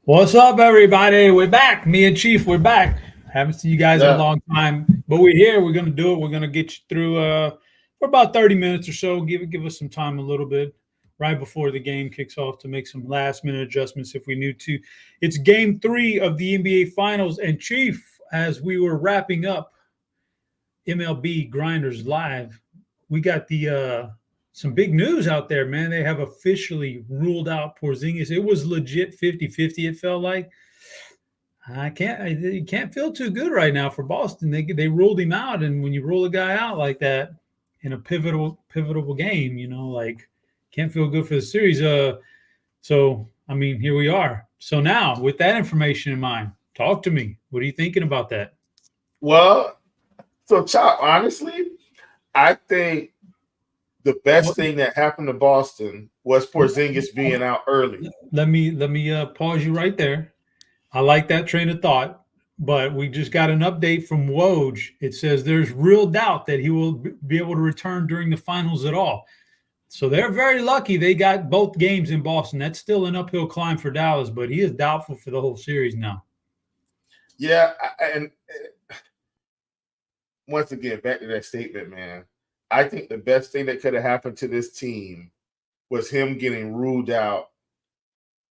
What's up, everybody? We're back. Me and Chief, we're back. Haven't seen you guys in a Yeah. long time, but we're here. We're gonna do it. We're gonna get you through for about 30 minutes or so. Give us some time a little bit right before the game kicks off to make some last minute adjustments if we need to. It's game three of the NBA Finals, and Chief, as we were wrapping up MLB Grinders Live, we got the some big news out there, man. They have officially ruled out Porzingis. It was legit 50-50, it felt like. You can't feel too good right now for Boston. They ruled him out, and when you rule a guy out like that in a pivotal game, like can't feel good for the series. So I mean, here we are. So now, with that information in mind, talk to me. What are you thinking about that? Well, so Chop, honestly, I think the best What, thing that happened to Boston was Porzingis being out early. let me pause you right there. I like that train of thought, but we just got an update from Woj. It says there's real doubt that he will be able to return during the finals at all. So they're very lucky they got both games in Boston. That's still an uphill climb for Dallas, but he is doubtful for the whole series now. Yeah, and once again, back to that statement, man. I think the best thing that could have happened to this team was him getting ruled out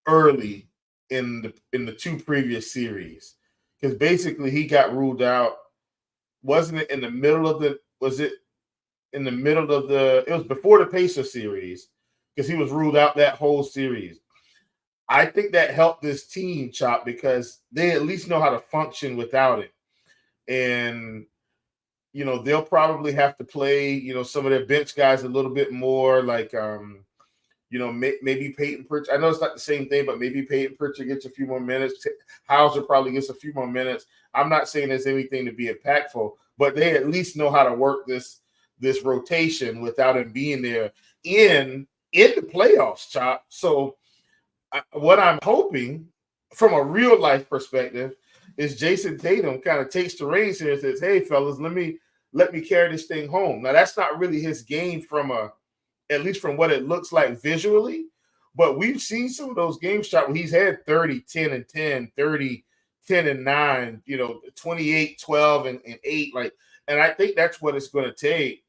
early in the two previous series. Because basically he got ruled out, wasn't it in the middle of the was it in the middle of the it was before the Pacer series, because he was ruled out that whole series. I think that helped this team, Chop, because they at least know how to function without it. And they'll probably have to play, some of their bench guys a little bit more, like maybe Peyton Pritchard. I know it's not the same thing, but maybe Peyton Pritchard gets a few more minutes. Hauser probably gets a few more minutes. I'm not saying there's anything to be impactful, but they at least know how to work this rotation without him being there in the playoffs, Chop. So what I'm hoping from a real life perspective is Jason Tatum kind of takes the reins here and says, "Hey, fellas, let me carry this thing home." Now, that's not really his game at least from what it looks like visually, but we've seen some of those games shot where he's had 30, 10, and 10, 30, 10, and 9, 28, 12, and 8. And I think that's what it's going to take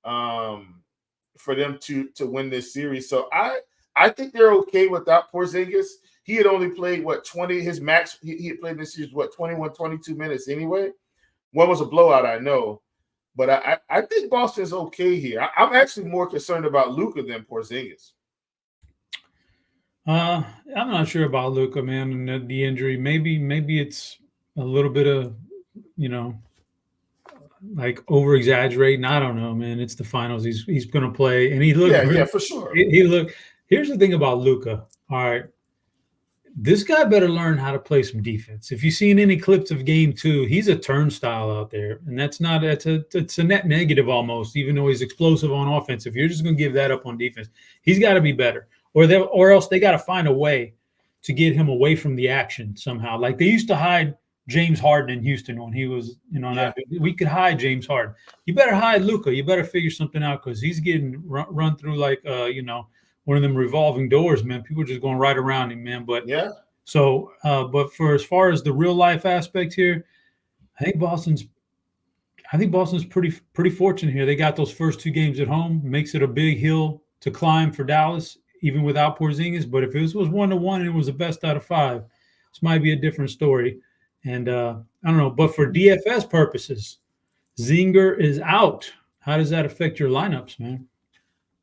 for them to win this series. So I think they're okay without Porzingis. He had only played 20, his max, he had played this series, 21, 22 minutes anyway. One was a blowout, I know. But I think Boston's okay here. I'm actually more concerned about Luka than Porzingis. I'm not sure about Luka, man, and the injury. Maybe it's a little bit of, you know, like over exaggerating. I don't know, man. It's the finals. He's going to play, and he looked Yeah, really. for sure. He looked. Here's the thing about Luka. All right, this guy better learn how to play some defense. If you've seen any clips of game two, he's a turnstile out there, and it's a net negative almost. Even though he's explosive on offense, if you're just going to give that up on defense, he's got to be better, or else they got to find a way to get him away from the action somehow. Like they used to hide James Harden in Houston when he was, we could hide James Harden. You better hide Luka. You better figure something out because he's getting run through like one of them revolving doors, man. People are just going right around him, man. But yeah. So, but for as far as the real life aspect here, I think Boston's pretty fortunate here. They got those first two games at home, makes it a big hill to climb for Dallas, even without Porzingis. But if it was 1-1 and it was the best out of five, this might be a different story. And I don't know. But for DFS purposes, Zinger is out. How does that affect your lineups, man?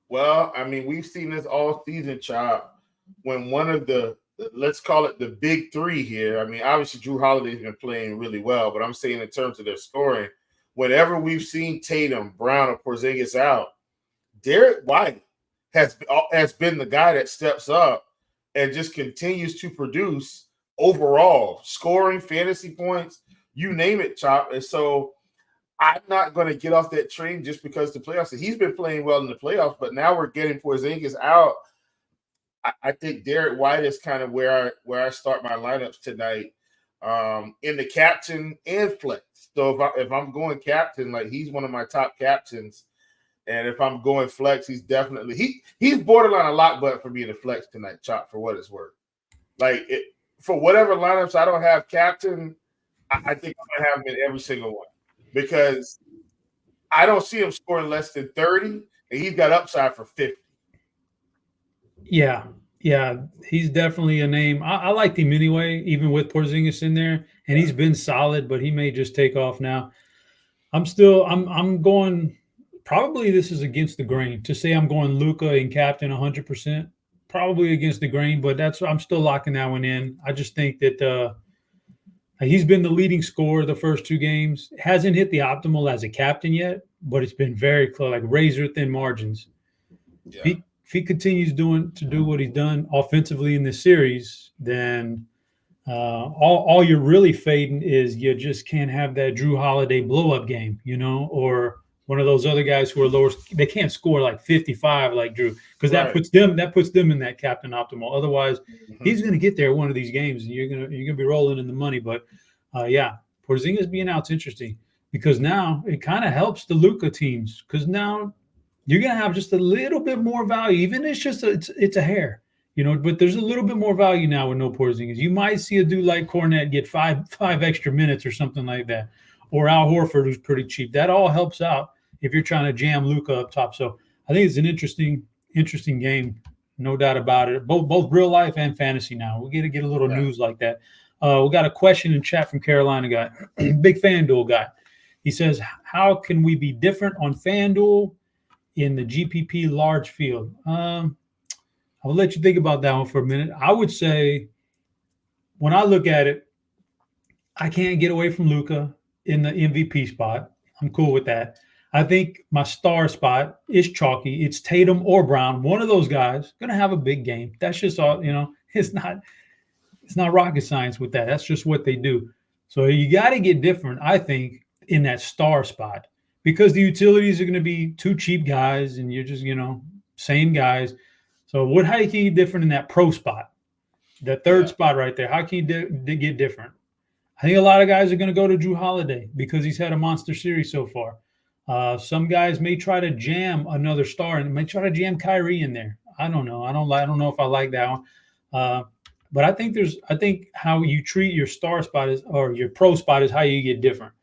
Well, I mean, we've seen this all season, Chop, when one of the, let's call it the big three here. I mean, obviously Drew Holiday's been playing really well, but I'm saying in terms of their scoring, whenever we've seen Tatum, Brown, or Porzingis out, Derek White has been the guy that steps up and just continues to produce overall, scoring, fantasy points, you name it, Chop. And so I'm not going to get off that train just because the playoffs. He's been playing well in the playoffs, but now we're getting Porzingis out. I think Derek White is kind of where I start my lineups tonight, in the captain and flex. So if I'm going captain, like he's one of my top captains, and if I'm going flex, he's definitely he's borderline a lock button for being a flex tonight, Chop, for what it's worth. Like for whatever lineups I don't have captain, I think I'm gonna have him in every single one because I don't see him scoring less than 30, and he's got upside for 50. Yeah, he's definitely a name. I liked him anyway, even with Porzingis in there, and he's been solid, but he may just take off now. I'm going. Probably this is against the grain to say I'm going Luka and captain 100%. Probably against the grain, but I'm still locking that one in. I just think that he's been the leading scorer the first 2 games. Hasn't hit the optimal as a captain yet, but it's been very close, like razor thin margins. Yeah. If he continues to do what he's done offensively in this series, then all you're really fading is you just can't have that Drew Holiday blow up game, or one of those other guys who are lower. They can't score like 55 like Drew because that puts them in that captain optimal. Otherwise, he's going to get there one of these games, and you're gonna be rolling in the money. But Porzingis being out's interesting because now it kind of helps the Luka teams because now you're going to have just a little bit more value, even if it's a hair, but there's a little bit more value now with no Porzingis. You might see a dude like Cornette get five extra minutes or something like that, or Al Horford, who's pretty cheap. That all helps out if you're trying to jam Luka up top. So I think it's an interesting game, no doubt about it. Both real life and fantasy now. We get to get a little news like that. We got a question in chat from Carolina guy, big FanDuel guy. He says, how can we be different on FanDuel in the GPP large field? I'll let you think about that one for a minute. I would say when I look at it, I can't get away from Luka in the MVP spot. I'm cool with that. I think my star spot is chalky. It's Tatum or Brown. One of those guys going to have a big game. That's just all, it's not rocket science with that. That's just what they do. So you got to get different, I think, in that star spot because the utilities are going to be 2 cheap guys and you're just, same guys. So how can you get different in that pro spot? The third spot right there. How can you get different? I think a lot of guys are going to go to Drew Holiday because he's had a monster series so far. Some guys may try to jam another star and may try to jam Kyrie in there. I don't know. I don't know if I like that one. But I think how you treat your star spot or your pro spot is how you get different.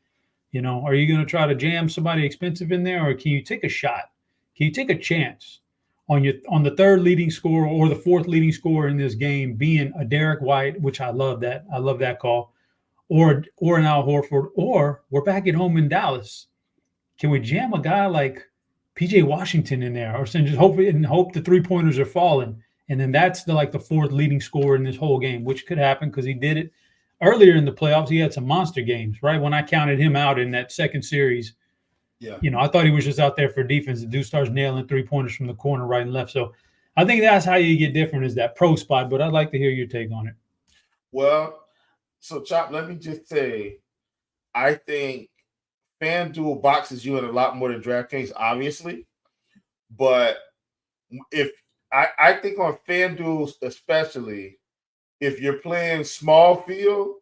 Are you going to try to jam somebody expensive in there, or can you take a shot? Can you take a chance on the third leading scorer or the fourth leading scorer in this game being a Derek White, which I love that. I love that call, or an Al Horford, or we're back at home in Dallas. Can we jam a guy like PJ Washington in there, or just hope the 3-pointers are falling, and then that's the fourth leading scorer in this whole game, which could happen because he did it earlier in the playoffs. He had some monster games, right? When I counted him out in that second series, I thought he was just out there for defense. The dude starts nailing 3-pointers from the corner, right and left. So I think that's how you get different is that pro spot. But I'd like to hear your take on it. Well, so Chop, let me just say, I think FanDuel boxes you in a lot more than DraftKings, obviously. But if I think on FanDuel especially, if you're playing small field,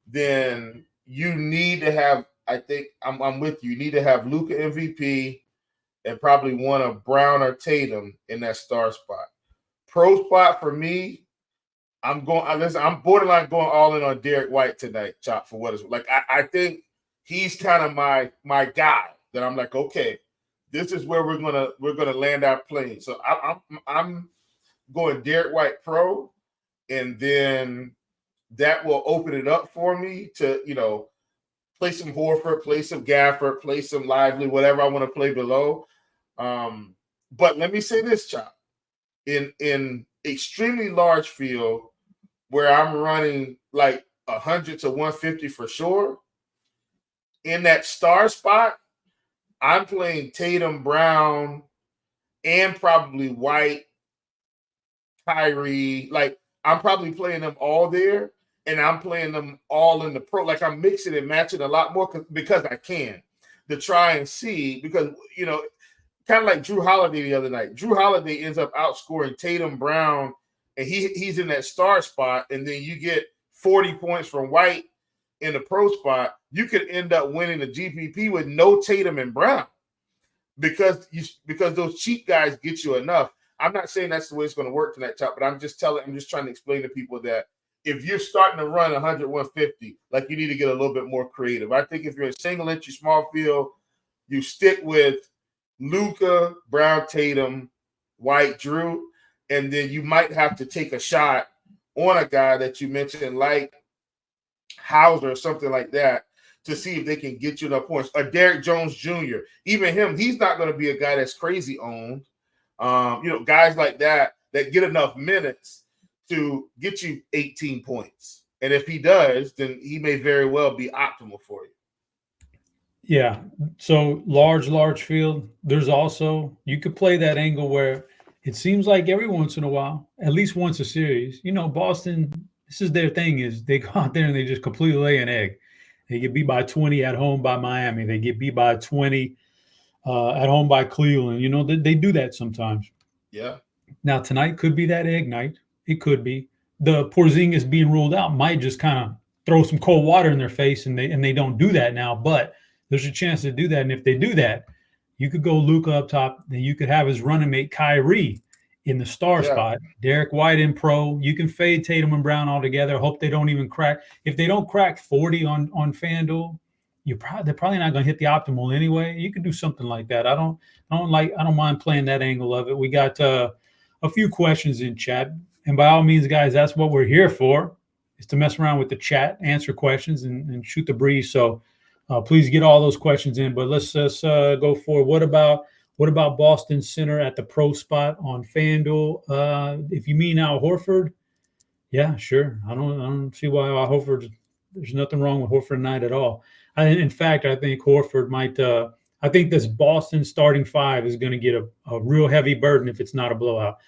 then you need to have, I think I'm with you. You need to have Luka MVP and probably one of Brown or Tatum in that star spot. Pro spot for me, I'm borderline going all in on Derek White tonight, Chop, for what it's like. I think he's kind of my guy that I'm like, okay, this is where we're gonna land our plane. So I'm going Derek White pro, and then that will open it up for me to play some Horford, play some Gafford, play some Lively, whatever I want to play below. But let me say this, Chop, in extremely large field where I'm running like 100 to 150 for sure. In that star spot, I'm playing Tatum, Brown, and probably White, Kyrie. Like, I'm probably playing them all there, and I'm playing them all in the pro. Like, I'm mixing and matching a lot more because I can to try and see because, kind of like Drew Holiday the other night. Drew Holiday ends up outscoring Tatum, Brown, and he's in that star spot, and then you get 40 points from White in the pro spot. You could end up winning the GPP with no Tatum and Brown because those cheap guys get you enough. I'm not saying that's the way it's going to work tonight, Chop, but I'm just trying to explain to people that if you're starting to run 100, 150, like you need to get a little bit more creative. I think if you're in single entry small field, you stick with Luka, Brown, Tatum, White, Drew, and then you might have to take a shot on a guy that you mentioned like Hauser or something like that to see if they can get you enough points. Or Derrick Jones Jr. Even him, he's not going to be a guy that's crazy owned. Guys like that get enough minutes to get you 18 points. And if he does, then he may very well be optimal for you. Yeah. So large field. There's also, you could play that angle where it seems like every once in a while, at least once a series, Boston, this is their thing, is they go out there and they just completely lay an egg. They get beat by 20 at home by Miami. They get beat by 20 at home by Cleveland. They do that sometimes. Yeah. Now, tonight could be that egg night. It could be. The Porzingis being ruled out might just kind of throw some cold water in their face, and they don't do that now. But there's a chance to do that. And if they do that, you could go Luka up top. Then you could have his running mate Kyrie in the star spot. Derek White in pro. You can fade Tatum and Brown all together. Hope they don't even crack. If they don't crack 40 on FanDuel, they're probably not going to hit the optimal anyway. You could do something like that. I don't mind playing that angle of it. We got a few questions in chat, and by all means, guys, that's what we're here for, is to mess around with the chat, answer questions, and shoot the breeze. So please get all those questions in. But let's just go for what about Boston center at the pro spot on FanDuel? If you mean Al Horford, yeah, sure. I don't see why Al Horford. There's nothing wrong with Horford tonight at all. In fact, I think Horford might. I think this Boston starting five is going to get a real heavy burden if it's not a blowout.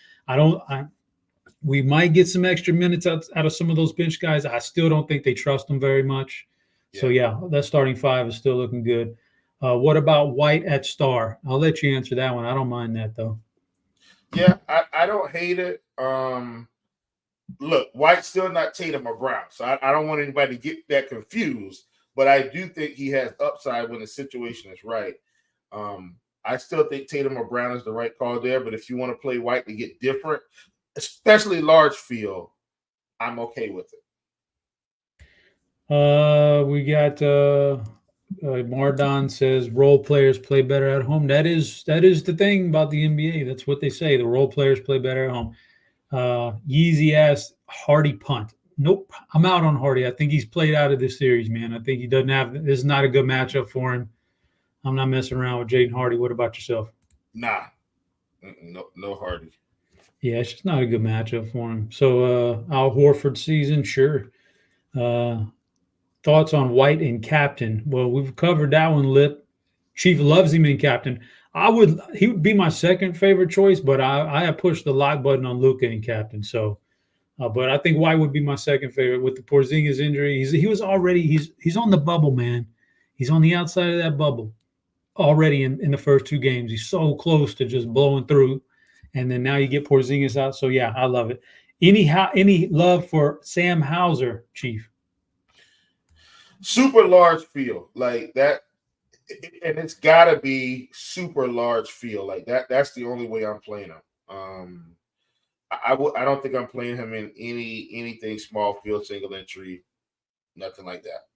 We might get some extra minutes out of some of those bench guys. I still don't think they trust them very much. Yeah. So, yeah, that starting five is still looking good. What about White at star? I'll let you answer that one. I don't mind that, though. Yeah, I don't hate it. Look, White's still not Tatum or Brown, so I don't want anybody to get that confused. But I do think he has upside when the situation is right. I still think Tatum or Brown is the right call there. But if you want to play White to get different, especially large field, I'm okay with it. We got Mardon says role players play better at home. That is the thing about the NBA. That's what they say. The role players play better at home. Yeezy asked Hardy punt. Nope, I'm out on Hardy. I think he's played out of this series, man. I think he doesn't have. This is not a good matchup for him. I'm not messing around with Jaden Hardy. What about yourself? Nah, no Hardy. Yeah, it's just not a good matchup for him. So Al Horford season, sure. Thoughts on White and captain? Well, we've covered that one. Lip Chief loves him in captain. He would be my second favorite choice, but I have pushed the lock button on Luka in captain. So. But I think White would be my second favorite with the Porzingis injury. He's on the bubble, man. He's on the outside of that bubble already in the first two games. He's so close to just blowing through, and then now you get Porzingis out. So yeah, I love it. Any love for Sam Hauser, Chief? Super large field like that, and it's got to be super large field like that. That's the only way I'm playing him. I don't think I'm playing him in anything small field, single entry, nothing like that.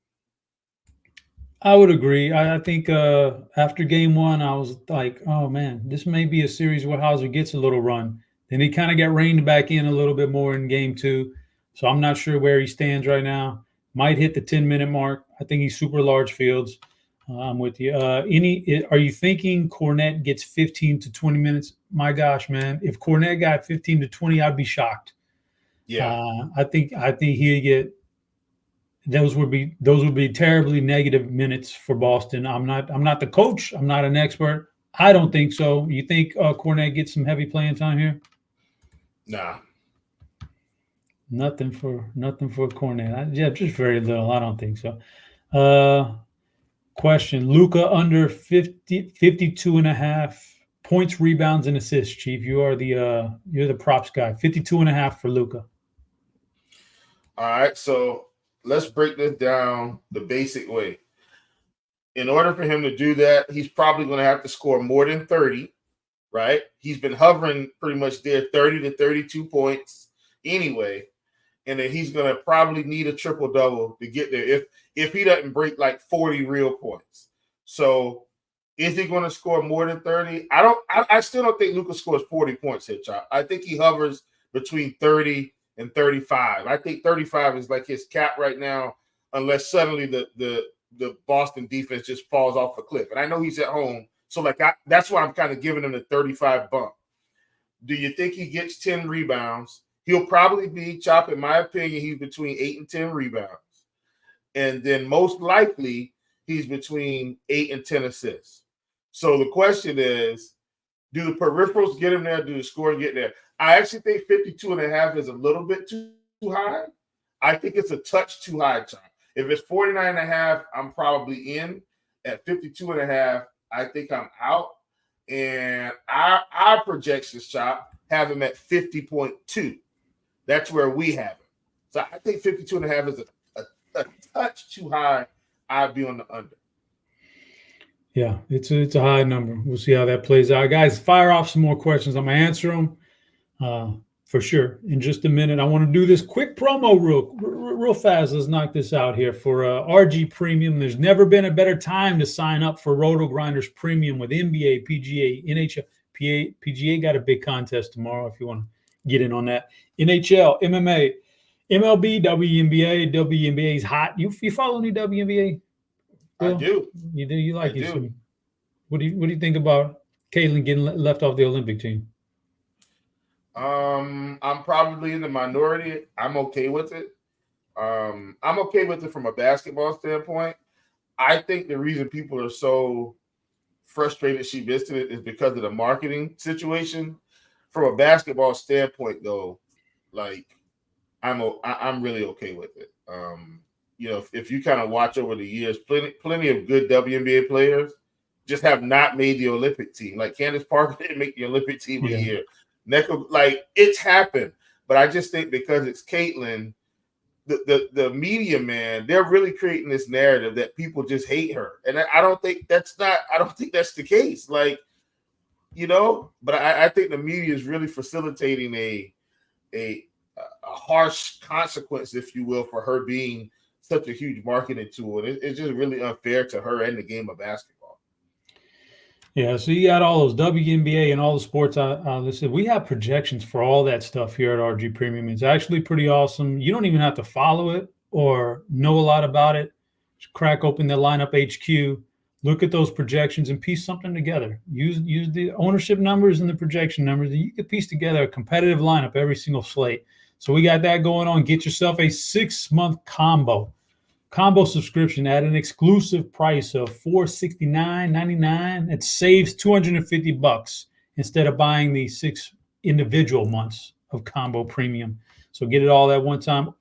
I would agree. I think after game one, I was like, oh, man, this may be a series where Hauser gets a little run. Then he kind of got reined back in a little bit more in game two. So I'm not sure where he stands right now. Might hit the 10-minute mark. I think he's super large fields. I'm with you. Are you thinking Kornet gets 15 to 20 minutes? My gosh, man! If Kornet got 15 to 20, I'd be shocked. Yeah, I think he'd get. Those would be terribly negative minutes for Boston. I'm not the coach. I'm not an expert. I don't think so. You think Kornet gets some heavy playing time here? Nah. Nothing for Kornet. Just very little. I don't think so. Question: Luka under 52 and a half points, rebounds, and assists. Chief, you're the props guy. 52 and a half for Luka. All right, so let's break this down the basic way. In order for him to do that, he's probably going to have to score more than 30, right? He's been hovering pretty much there, 30 to 32 points anyway. and then he's going to probably need a triple-double to get there if he doesn't break like 40 real points. So is he going to score more than 30? I still don't think Luka scores 40 points here, Chop. I think he hovers between 30 and 35. I think 35 is like his cap right now, unless suddenly the Boston defense just falls off a cliff. And I know he's at home, so that's why I'm kind of giving him the 35 bump. Do you think he gets 10 rebounds? He'll probably be, Chop, in my opinion, he's between 8 and 10 rebounds. And then most likely he's between 8 and 10 assists. So the question is, do the peripherals get him there? Do the scoring get there? I actually think 52.5 is a little bit too high. I think it's a touch too high, Chop. If it's 49.5, I'm probably in. At 52.5, I think I'm out. And our projections, Chop, have him at 50.2. That's where we have him. So I think 52.5 is a touch too high. I'd be on the under. Yeah, it's a high number. We'll see how that plays out. Guys, fire off some more questions. I'm going to answer them for sure in just a minute. I want to do this quick promo real fast. Let's knock this out here. For RG Premium, there's never been a better time to sign up for RotoGrinders Premium with NBA, PGA, NHL. PGA got a big contest tomorrow if you want to get in on that. NHL, MMA, MLB, WNBA. WNBA is hot. You follow any WNBA? Bill? I do. You do? You like it? What do you think about Caitlin getting left off the Olympic team? I'm probably in the minority. I'm okay with it. I'm okay with it from a basketball standpoint. I think the reason people are so frustrated she missed it is because of the marketing situation. From a basketball standpoint, though, like I'm really okay with it. If you kind of watch over the years, plenty of good WNBA players just have not made the Olympic team. Like Candace Parker didn't make the Olympic team a year. Neko, like it's happened, but I just think because it's Caitlin, the media, man, they're really creating this narrative that people just hate her, and I don't think that's the case. Like, but I think the media is really facilitating a harsh consequence, if you will, for her being such a huge marketing tool. And it's just really unfair to her and the game of basketball. Yeah, so you got all those WNBA and all the sports I listed. We have projections for all that stuff here at RG Premium. It's actually pretty awesome. You don't even have to follow it or know a lot about it. Just crack open the lineup HQ, look at those projections and piece something together. Use the ownership numbers and the projection numbers, and you can piece together a competitive lineup every single slate. So we got that going on. Get yourself a 6-month combo subscription at an exclusive price of $469.99. It saves $250 instead of buying the 6 individual months of combo premium. So get it all at one time. You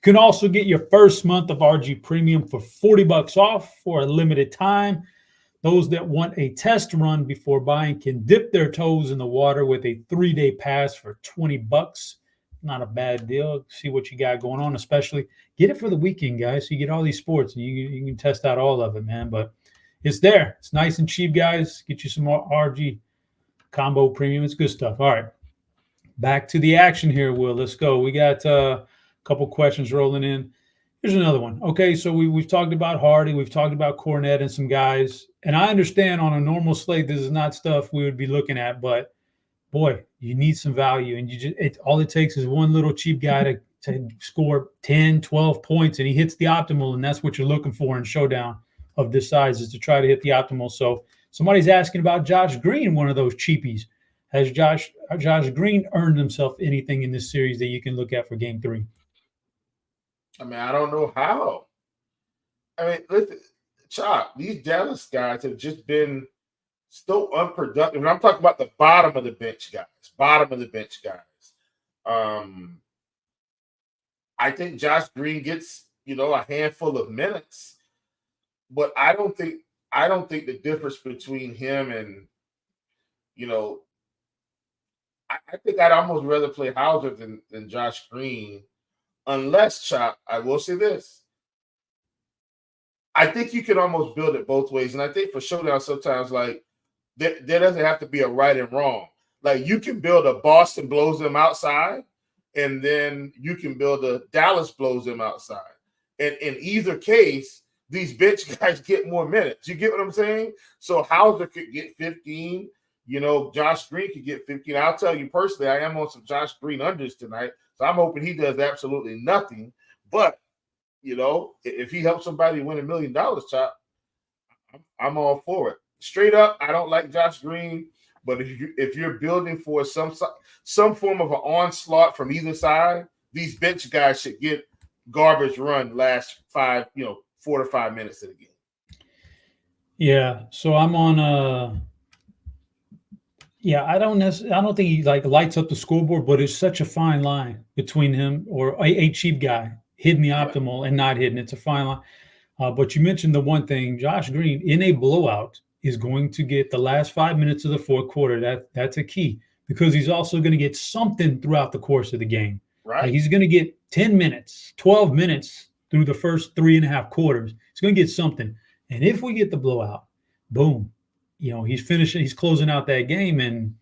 can also get your first month of RG Premium for $40 off for a limited time. Those that want a test run before buying can dip their toes in the water with a 3-day pass for $20. Not a bad deal. See what you got going on, especially get it for the weekend, guys. So you get all these sports and you can test out all of it, man. But it's there. It's nice and cheap, guys. Get you some more RG combo premium. It's good stuff. All right. Back to the action here, Will. Let's go. We got a couple questions rolling in. Here's another one. Okay, so we've talked about Hardy. We've talked about Cornette and some guys. And I understand on a normal slate, this is not stuff we would be looking at, but boy, you need some value, and all it takes is one little cheap guy to score 10, 12 points, and he hits the optimal, and that's what you're looking for in showdown of this size, is to try to hit the optimal. So somebody's asking about Josh Green, one of those cheapies. Has Josh Green earned himself anything in this series that you can look at for Game 3? I mean, I don't know how. I mean, listen, Chop, these Dallas guys have just been so unproductive. And I'm talking about the bottom of the bench guys. I think Josh Green gets, a handful of minutes, but I don't think the difference between him and, I think I'd almost rather play Hauser than Josh Green, unless, Chop, I will say this. I think you can almost build it both ways. And I think for showdown sometimes, like, there doesn't have to be a right and wrong. Like, you can build a Boston blows them outside, and then you can build a Dallas blows them outside. And in either case, these bench guys get more minutes. You get what I'm saying? So Hauser could get 15. Josh Green could get 15. I'll tell you personally, I am on some Josh Green unders tonight. So I'm hoping he does absolutely nothing. But, if he helps somebody win $1 million, Chop, I'm all for it. Straight up, I don't like Josh Green. But if you're building for some form of an onslaught from either side, these bench guys should get garbage run last 4 to 5 minutes of the game. Yeah. So I'm on I don't think he lights up the scoreboard, but it's such a fine line between him or a cheap guy hitting the optimal and not hitting. It's a fine line. But you mentioned the one thing, Josh Green in a blowout is going to get the last 5 minutes of the fourth quarter. That's a key, because he's also going to get something throughout the course of the game. Right. Like he's going to get 10 minutes, 12 minutes through the first 3.5 quarters. He's going to get something. And if we get the blowout, boom, he's finishing, he's closing out that game, and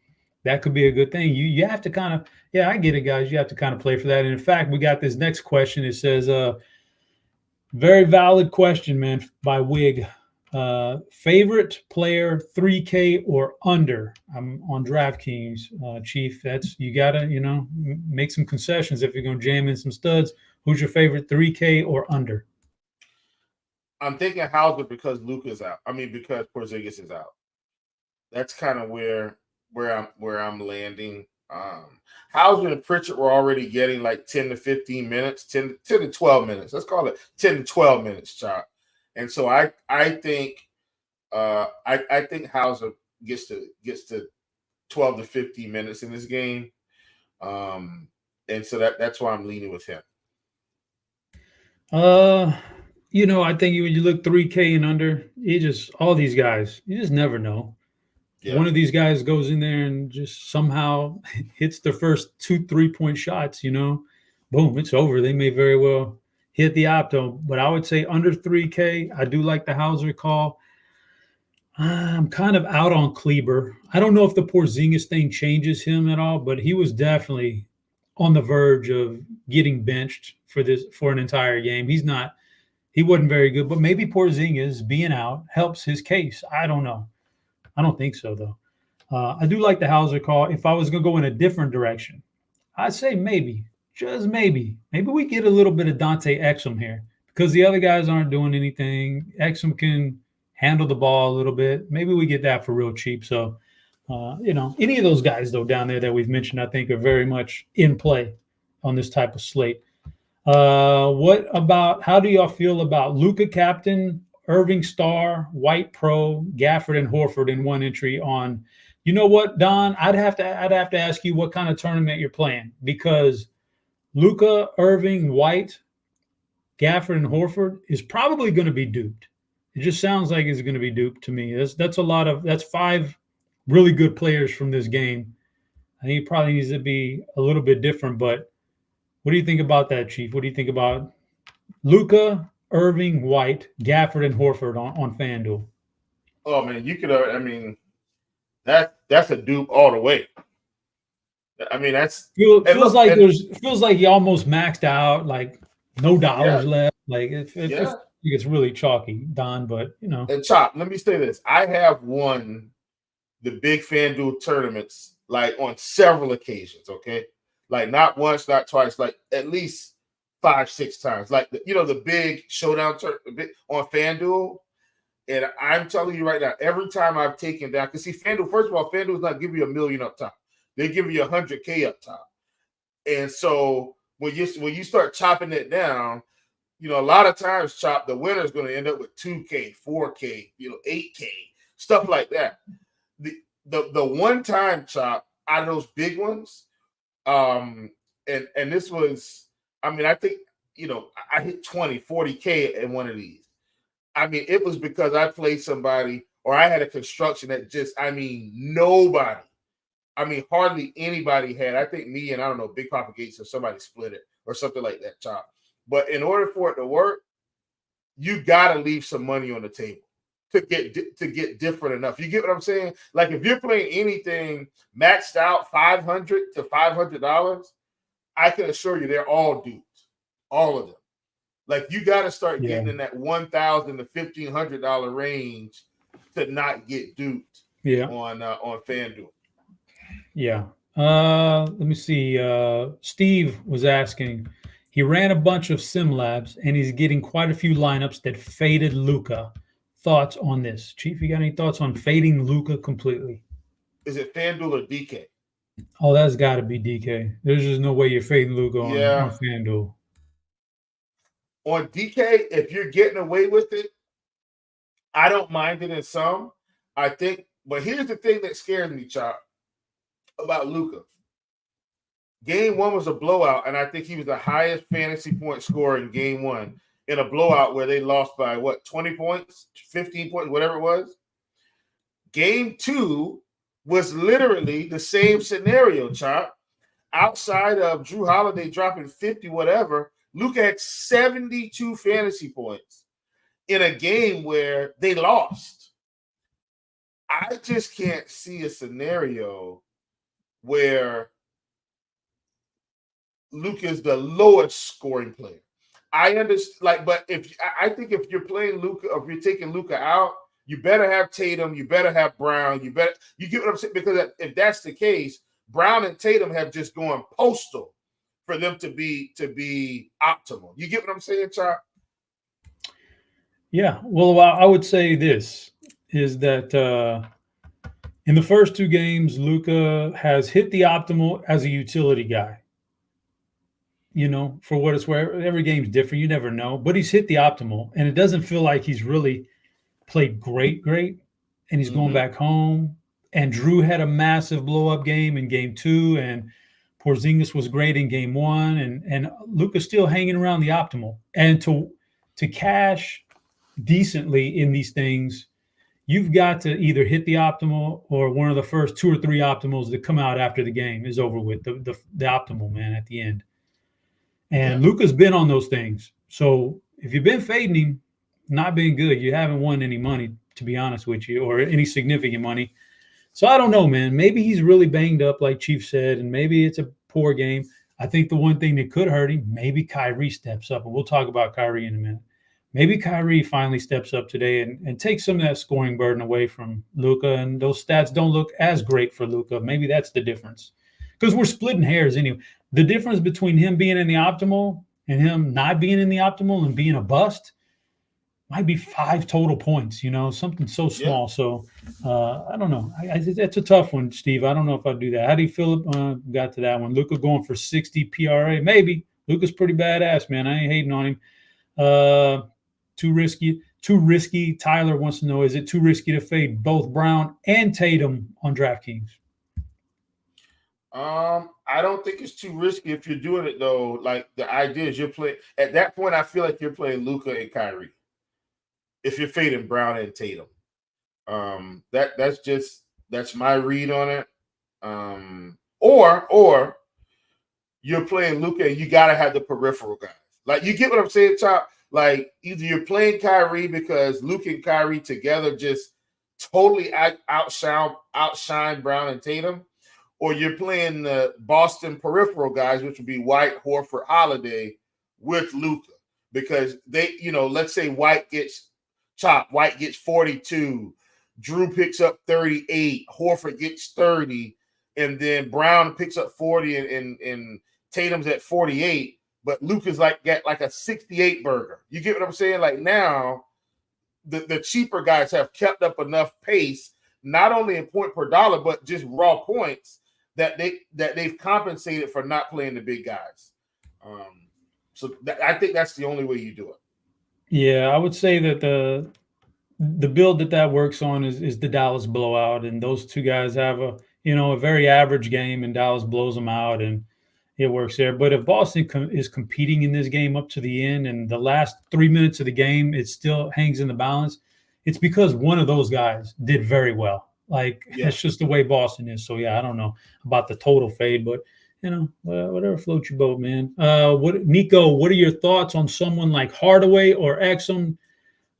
that could be a good thing. You have to kind of, I get it, guys. You have to kind of play for that. And in fact, we got this next question. It says, very valid question, man, by Wig. Favorite player 3K or under? I'm on DraftKings, Chief. You gotta, make some concessions if you're gonna jam in some studs. Who's your favorite 3K or under? I'm thinking Hauser because Luka's out. Because Porzingis is out. That's kind of where I'm landing. Hauser and Pritchard were already getting like 10 to 15 minutes, 10 to 12 minutes. Let's call it 10 to 12 minutes, Chop. And so I think Hauser gets to 12 to 15 minutes in this game. And so that's why I'm leaning with him. I think when you look 3K and under, all these guys, you just never know. Yeah. One of these guys goes in there and just somehow hits the first 2 3-point shots, boom, it's over. They may very well hit the opto, but I would say under 3K. I do like the Hauser call. I'm kind of out on Kleber. I don't know if the Porzingis thing changes him at all, but he was definitely on the verge of getting benched for an entire game. He wasn't very good, but maybe Porzingis being out helps his case. I don't know. I don't think so, though. I do like the Hauser call. If I was going to go in a different direction, I'd say maybe, just maybe we get a little bit of Dante Exum here, because the other guys aren't doing anything. Exum can handle the ball a little bit. Maybe we get that for real cheap. So, any of those guys, though, down there that we've mentioned, I think are very much in play on this type of slate. How do y'all feel about Luka captain, Irving star, White pro, Gafford and Horford in one entry on? You know what, Don? I'd have to ask you what kind of tournament you're playing, because Luka, Irving, White, Gafford, and Horford is probably going to be duped. It just sounds like it's going to be duped to me. That's 5 really good players from this game. I think it probably needs to be a little bit different, but what do you think about that, Chief? What do you think about Luka, Irving, White, Gafford, and Horford on FanDuel? Oh man, you could. That's a dupe all the way. That's feels like he almost maxed out, like no dollars left. Like it's really chalky, Don. But And Chop, let me say this: I have won the big FanDuel tournaments like on several occasions. Okay, like not once, not twice, like at least 5-6 times. Like the big showdown on FanDuel. And I'm telling you right now, every time I've taken down, because see, FanDuel, first of all, FanDuel's not giving you $1 million up top. They give you $100K up top. And so when you start chopping it down, a lot of times, Chop, the winner is going to end up with 2K, 4K, 8K, stuff like that. The one time, Chop, out of those big ones, and this was, I think, I hit 20, 40K in one of these. It was because I played somebody, or I had a construction that nobody, hardly anybody had. I think me and, I don't know, Big Papa Gates or somebody split it or something like that, Chop. But in order for it to work, you got to leave some money on the table to get different enough. You get what I'm saying? Like if you're playing anything maxed out $500 to $500, I can assure you they're all duped, all of them. Like you got to start Yeah. getting in that $1,000 to $1,500 range to not get duped. Yeah. On FanDuel. Yeah. Let me see. Steve was asking. He ran a bunch of SimLabs and he's getting quite a few lineups that faded Luka. Thoughts on this, Chief? You got any thoughts on fading Luka completely? Is it FanDuel or DK? Oh, that's got to be DK. There's just no way you're fading Luka on FanDuel. On DK, if you're getting away with it, I don't mind it in some. I think, but here's the thing that scares me, Chop, about Luka. Game 1 was a blowout, and I think he was the highest fantasy point scorer in game 1 in a blowout where they lost by 20 points, 15 points, whatever it was. Game 2 was literally the same scenario, Chop. Outside of Drew Holiday dropping 50, whatever, Luka had 72 fantasy points in a game where they lost. I just can't see a scenario where Luka is the lowest scoring player. I understand, but I think if you're playing Luka, if you're taking Luka out, you better have Tatum, you better have Brown, you get what I'm saying? Because if that's the case, Brown and Tatum have just gone postal for them to be optimal. You get what I'm saying, Chop? Yeah. Well, I would say this is that in the first 2 games, Luka has hit the optimal as a utility guy. You know, for what it's worth, every game's different. You never know, but he's hit the optimal, and it doesn't feel like he's really played great. And he's going back home. And Drew had a massive blow-up game in game 2, and Porzingis was great in game 1, and Luka's still hanging around the optimal. And to cash decently in these things, you've got to either hit the optimal or one of the first 2 or 3 optimals that come out after the game is over with, the optimal, man, at the end. And Luka's been on those things. So if you've been fading him, not being good, you haven't won any money, to be honest with you, or any significant money. So I don't know, man. Maybe he's really banged up, like Chief said, and maybe it's a poor game. I think the one thing that could hurt him, maybe Kyrie steps up, and we'll talk about Kyrie in a minute. Maybe Kyrie finally steps up today and takes some of that scoring burden away from Luka, and those stats don't look as great for Luka. Maybe that's the difference. Because we're splitting hairs anyway. The difference between him being in the optimal and him not being in the optimal and being a bust might be 5 total points, something so small. Yeah. So I don't know. That's a tough one, Steve. I don't know if I'd do that. How do you feel got to that one? Luka going for 60 PRA? Maybe. Luka's pretty badass, man. I ain't hating on him. Too risky. Tyler wants to know, is it too risky to fade both Brown and Tatum on DraftKings? I don't think it's too risky if you're doing it, though. Like, the idea is you're playing – at that point, I feel like you're playing Luka and Kyrie if you're fading Brown and Tatum. That's my read on it. Or you're playing Luka and you got to have the peripheral guys. Like, you get what I'm saying, Chop? Like, either you're playing Kyrie because Luka and Kyrie together just totally outshine Brown and Tatum, or you're playing the Boston peripheral guys, which would be White, Horford, Holiday, with Luka. Because they, let's say White gets 42, Drew picks up 38, Horford gets 30, and then Brown picks up 40, and Tatum's at 48, but Luka's got like a 68 burger. You get what I'm saying? Like, now the cheaper guys have kept up enough pace, not only in point per dollar, but just raw points, that they've compensated for not playing the big guys. I think that's the only way you do it. Yeah, I would say that the build that works on is the Dallas blowout, and those 2 guys have a very average game, and Dallas blows them out, and it works there. But if Boston is competing in this game up to the end, and the last 3 minutes of the game it still hangs in the balance, it's because one of those guys did very well. That's just the way Boston is. So I don't know about the total fade, but whatever floats your boat, man. Nico, what are your thoughts on someone like Hardaway or Exum?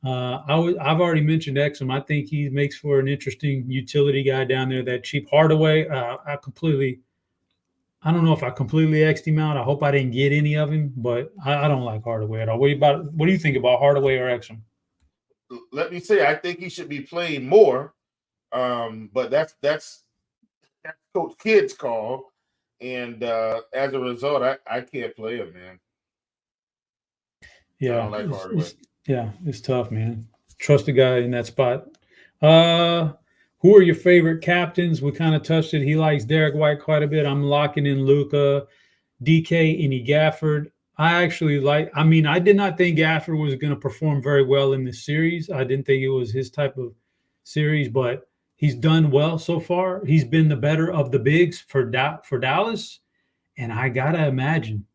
I've already mentioned Exum. I think he makes for an interesting utility guy down there. That cheap Hardaway, I don't know if I completely X'd him out. I hope I didn't get any of him, but I don't like Hardaway at all. What do you think about Hardaway or X him? Let me say, I think he should be playing more. But that's Coach Kid's call. And as a result, I can't play him, man. Yeah, I don't like Hardaway. It's tough, man. Trust the guy in that spot. Who are your favorite captains? We kind of touched it. He likes Derek White quite a bit. I'm locking in Luka, DK, and Gafford. I did not think Gafford was going to perform very well in this series. I didn't think it was his type of series, but he's done well so far. He's been the better of the bigs for Dallas, and I gotta imagine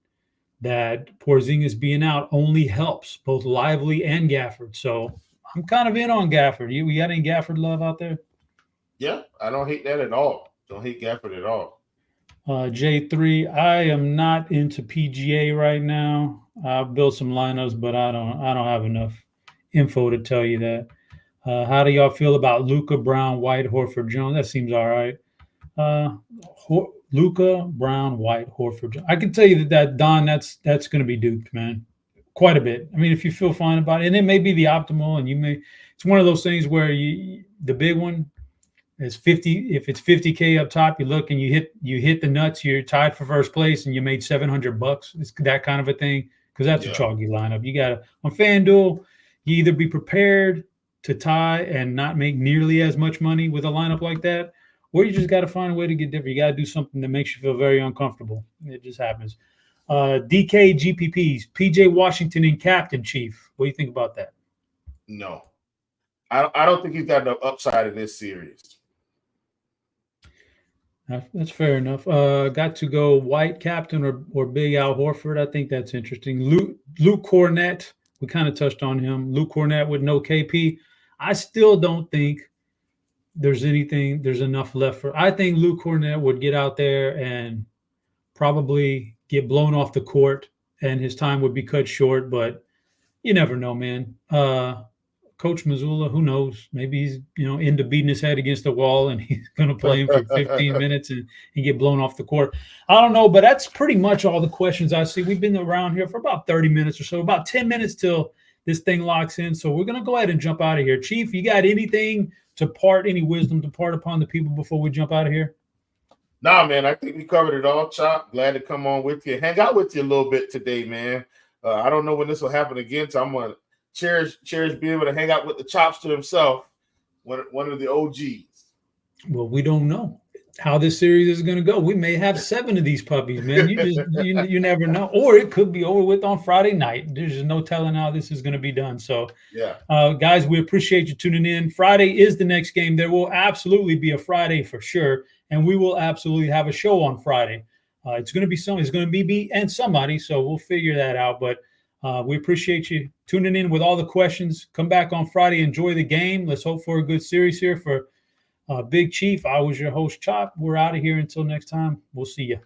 that Porzingis being out only helps both Lively and Gafford. So I'm kind of in on Gafford. We got any Gafford love out there? Yeah, I don't hate that at all. Don't hate Gafford at all. J3, I am not into PGA right now. I've built some lineups, but I don't have enough info to tell you that. How do y'all feel about Luka, Brown, White, Horford, Jones? That seems all right. Luka, Brown, White, Horford, Jones. I can tell you that Don, that's going to be duped, man. Quite a bit. I mean, if you feel fine about it, and it may be the optimal, and it's one of those things where the big one is 50. If it's 50K up top, you look and you hit the nuts, you're tied for first place, and you made $700. It's that kind of a thing, because that's a chalky lineup. You got on FanDuel, you either be prepared to tie and not make nearly as much money with a lineup like that, or you just got to find a way to get different. You got to do something that makes you feel very uncomfortable. It just happens. DK GPPs, PJ Washington and Captain Chief. What do you think about that? No, I don't think he's got enough upside in this series. That's fair enough. Got to go White Captain or Big Al Horford. I think that's interesting. Luke Cornett. We kind of touched on him. Luke Cornett with no KP. I still don't think there's enough left for. I think Luke Cornett would get out there and probably get blown off the court, and his time would be cut short. But you never know, man. Coach Missoula, who knows? Maybe he's into beating his head against the wall, and he's going to play him for 15 minutes and get blown off the court. I don't know, but that's pretty much all the questions I see. We've been around here for about 30 minutes or so, about 10 minutes till this thing locks in. So we're going to go ahead and jump out of here. Chief, you got anything any wisdom to part upon the people before we jump out of here? Nah, man, I think we covered it all, Chop. Glad to come on with you. Hang out with you a little bit today, man. I don't know when this will happen again, so I'm going to cherish being able to hang out with the Chopster himself, one of the OGs. Well, we don't know how this series is going to go. We may have 7 of these puppies, man. You never know. Or it could be over with on Friday night. There's just no telling how this is going to be done. So, guys, we appreciate you tuning in. Friday is the next game. There will absolutely be a Friday for sure, and we will absolutely have a show on Friday. It's going to be it's going to be me and somebody, so we'll figure that out. But we appreciate you tuning in with all the questions. Come back on Friday. Enjoy the game. Let's hope for a good series here for Big Chief. I was your host, Chop. We're out of here until next time. We'll see you.